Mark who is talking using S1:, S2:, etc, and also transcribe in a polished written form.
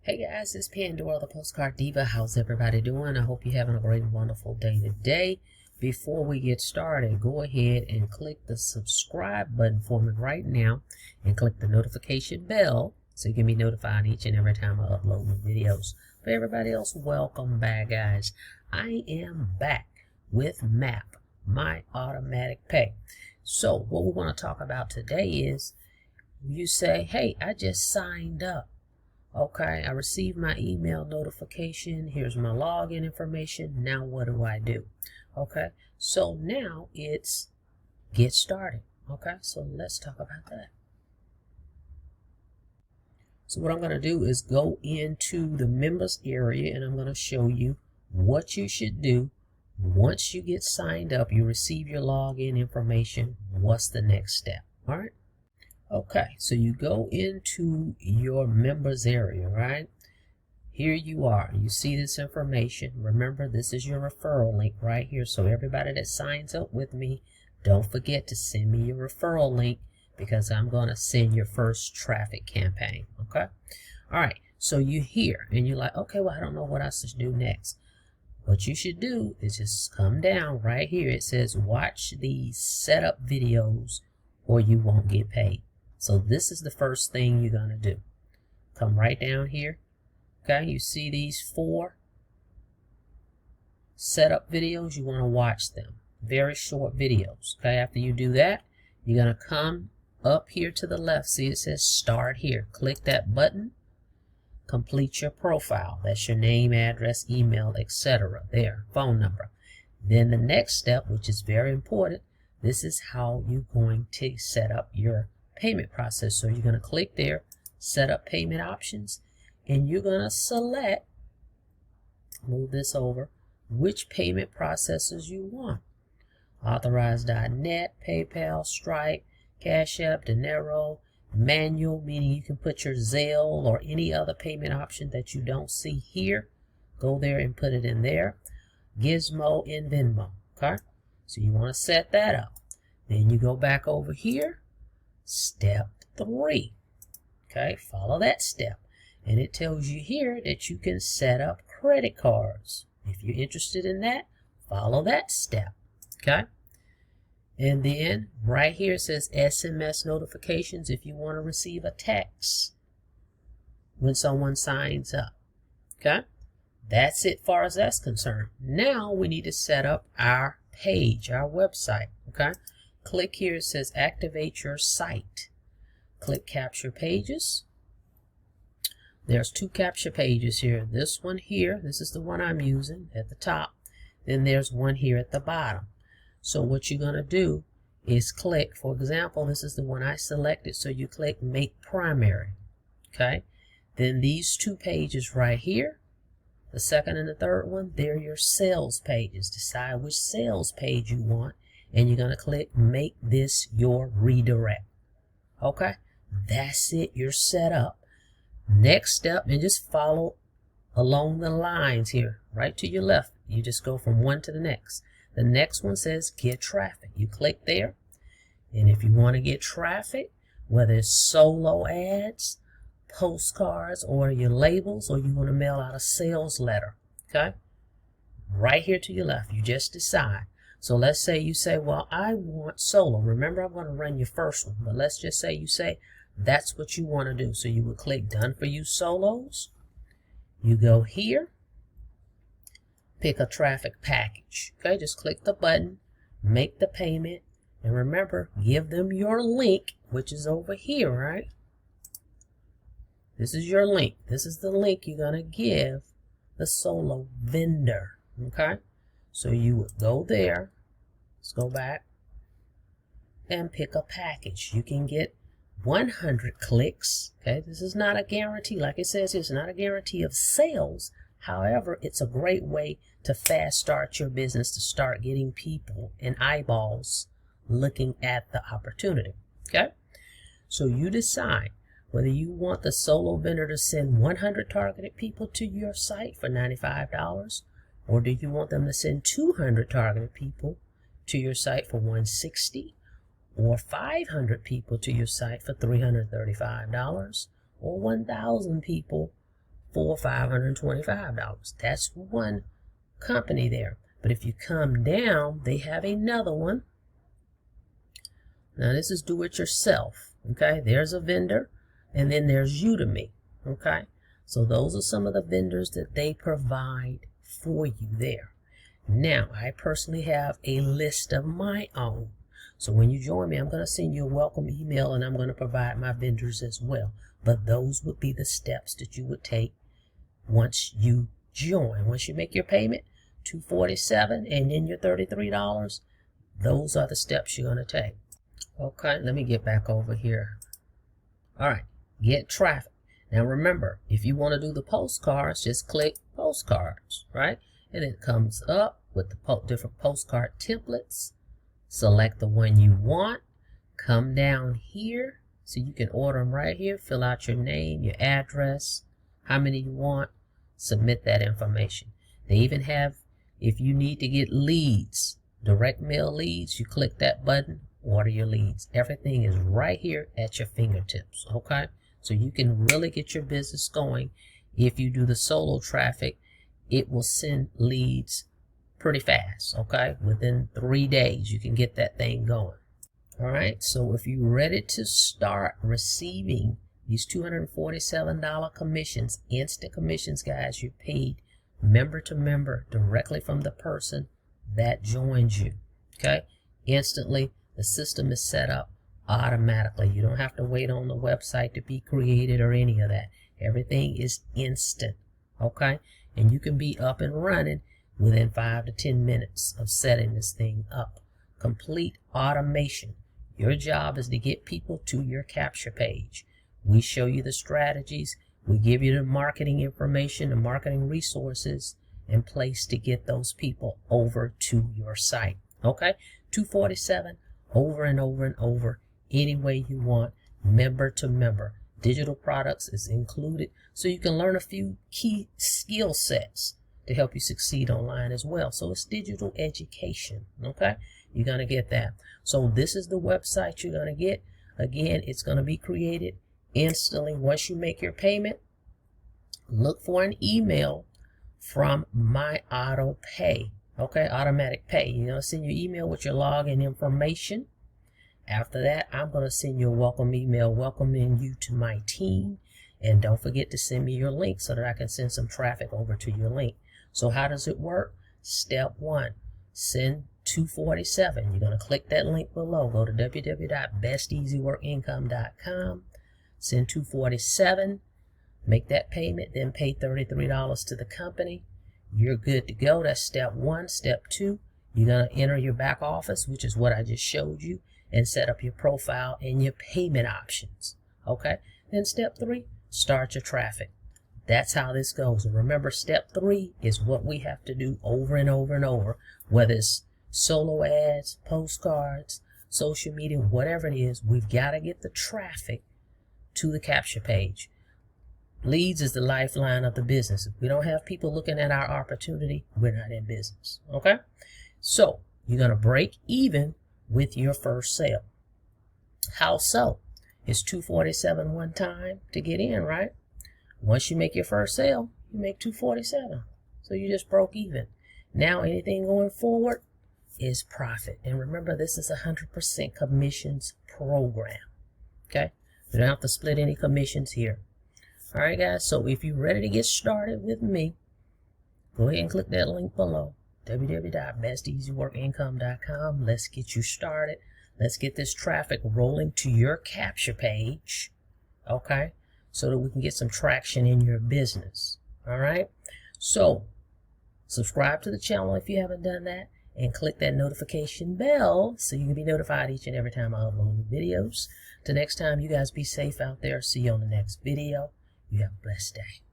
S1: Hey guys, it's Pandora, the Postcard Diva. How's everybody doing? I hope you're having a great and wonderful day today. Before we get started, go ahead and click the subscribe button for me right now and click the notification bell so you can be notified each and every time I upload new videos. For everybody else, welcome back, guys. I am back with M.A.P, my automatic pay. So what we want to talk about today is you say, hey, I just signed up. Okay, I received my email notification. Here's my login information. Now what do I do? Okay, so now it's get started. Okay, so let's talk about that. So what I'm going to do is go into the members area and I'm going to show you what you should do once you get signed up. You receive your login information. What's the next step? All right. Okay, so you go into your members area, right? Here you are. You see this information. Remember, this is your referral link right here. So everybody that signs up with me, don't forget to send me your referral link because I'm going to send your first traffic campaign, okay? All right, so you're here and you're like, okay, well, I don't know what else to do next. What you should do is just come down right here. It says watch these setup videos or you won't get paid. So this is the first thing you're going to do. Come right down here. Okay, you see these 4 setup videos. You want to watch them. Very short videos. Okay, after you do that, you're going to come up here to the left. See, it says start here. Click that button. Complete your profile. That's your name, address, email, etc. There, phone number. Then the next step, which is very important, this is how you're going to set up your payment process. So you're going to click there, set up payment options, and you're going to select, move this over, which payment processors you want. Authorized.net, PayPal, Stripe, Cash App, Dinero, manual, meaning you can put your Zelle or any other payment option that you don't see here. Go there and put it in there. Gizmo and Venmo. Okay, so you want to set that up. Then you go back over here. Step 3. Okay, follow that step. And it tells you here that you can set up credit cards. If you're interested in that, follow that step. Okay. And then right here it says SMS notifications if you want to receive a text when someone signs up. Okay. That's it far as that's concerned. Now we need to set up our page, our website. Okay. Click here, it says activate your site. Click capture pages. There's 2 capture pages here. This one here, this is the one I'm using at the top. Then there's one here at the bottom. So what you're going to do is click, for example, this is the one I selected. So you click make primary. Okay. Then these 2 pages right here, the second and the third one, they're your sales pages. Decide which sales page you want. And you're going to click make this your redirect. Okay, that's it. You're set up. Next step, and just follow along the lines here, right to your left. You just go from one to the next. The next one says get traffic. You click there. And if you want to get traffic, whether it's solo ads, postcards, or your labels, or you want to mail out a sales letter, okay, right here to your left, you just decide. So let's say you say, well, I want solo. Remember, I'm going to run your first one. But let's just say you say that's what you want to do. So you would click done for you solos. You go here. Pick a traffic package. Okay, just click the button. Make the payment. And remember, give them your link, which is over here, right? This is your link. This is the link you're going to give the solo vendor. Okay, so you would go there. Let's go back and pick a package. You can get 100 clicks. Okay, this is not a guarantee. Like it says, it's not a guarantee of sales. However, it's a great way to fast start your business, to start getting people and eyeballs looking at the opportunity. Okay, so you decide whether you want the solo vendor to send 100 targeted people to your site for $95, or do you want them to send 200 targeted people to your site for $160, or 500 people to your site for $335, or 1,000 people for $525. That's one company there. But if you come down, they have another one. Now this is do it yourself. Okay, there's a vendor, and then there's Udemy. Okay, so those are some of the vendors that they provide for you there. Now I personally have a list of my own. So when you join me, I'm going to send you a welcome email, and I'm going to provide my vendors as well. But those would be the steps that you would take once you join. Once you make your payment, $247, and then your $33, those are the steps you're going to take. Okay, let me get back over here. All right, get traffic. Now remember, if you want to do the postcards, just click postcards, right? And it comes up with the different postcard templates. Select the one you want. Come down here so you can order them right here. Fill out your name, your address, how many you want. Submit that information. They even have, if you need to get leads, direct mail leads, you click that button, order your leads. Everything is right here at your fingertips, okay? So you can really get your business going. If you do the solo traffic, it will send leads pretty fast, okay? Within 3 days, you can get that thing going. All right, so if you're ready to start receiving these $247 commissions, instant commissions, guys, you're paid member to member directly from the person that joins you, okay? Instantly, the system is set up automatically. You don't have to wait on the website to be created or any of that. Everything is instant, okay? And you can be up and running within 5 to 10 minutes of setting this thing up. Complete automation. Your job is to get people to your capture page. We show you the strategies. We give you the marketing information, the marketing resources in place to get those people over to your site. Okay? $247 over and over and over, any way you want, member to member. Digital products is included, so you can learn a few key skill sets to help you succeed online as well. So it's digital education, okay? You're going to get that. So this is the website you're going to get. Again, it's going to be created instantly. Once you make your payment, look for an email from My Auto Pay, okay? Automatic pay. You're going to send your email with your login information. After that, I'm going to send you a welcome email welcoming you to my team. And don't forget to send me your link so that I can send some traffic over to your link. So how does it work? Step 1, send 247. You're going to click that link below. Go to www.besteasyworkincome.com. Send 247. Make that payment, then pay $33 to the company. You're good to go. That's step 1. Step 2, you're going to enter your back office, which is what I just showed you, and set up your profile and your payment options. Okay? Then step 3, start your traffic. That's how this goes. And remember, step 3 is what we have to do over and over and over, whether it's solo ads, postcards, social media, whatever it is. We've got to get the traffic to the capture page. Leads is the lifeline of the business. If we don't have people looking at our opportunity, we're not in business. Okay? So you're going to break even with your first sale. How so? It's $247 one time to get in, right? Once you make your first sale, you make $247. So you just broke even. Now anything going forward is profit. And remember, this is a 100% commissions program. Okay? You don't have to split any commissions here. All right, guys. So if you're ready to get started with me, go ahead and click that link below. www.besteasyworkincome.com. Let's get you started. Let's get this traffic rolling to your capture page, okay, so that we can get some traction in your business. All right, so subscribe to the channel if you haven't done that, and click that notification bell so you can be notified each and every time I upload new videos. Till next time, you guys be safe out there. See you on the next video. You have a blessed day.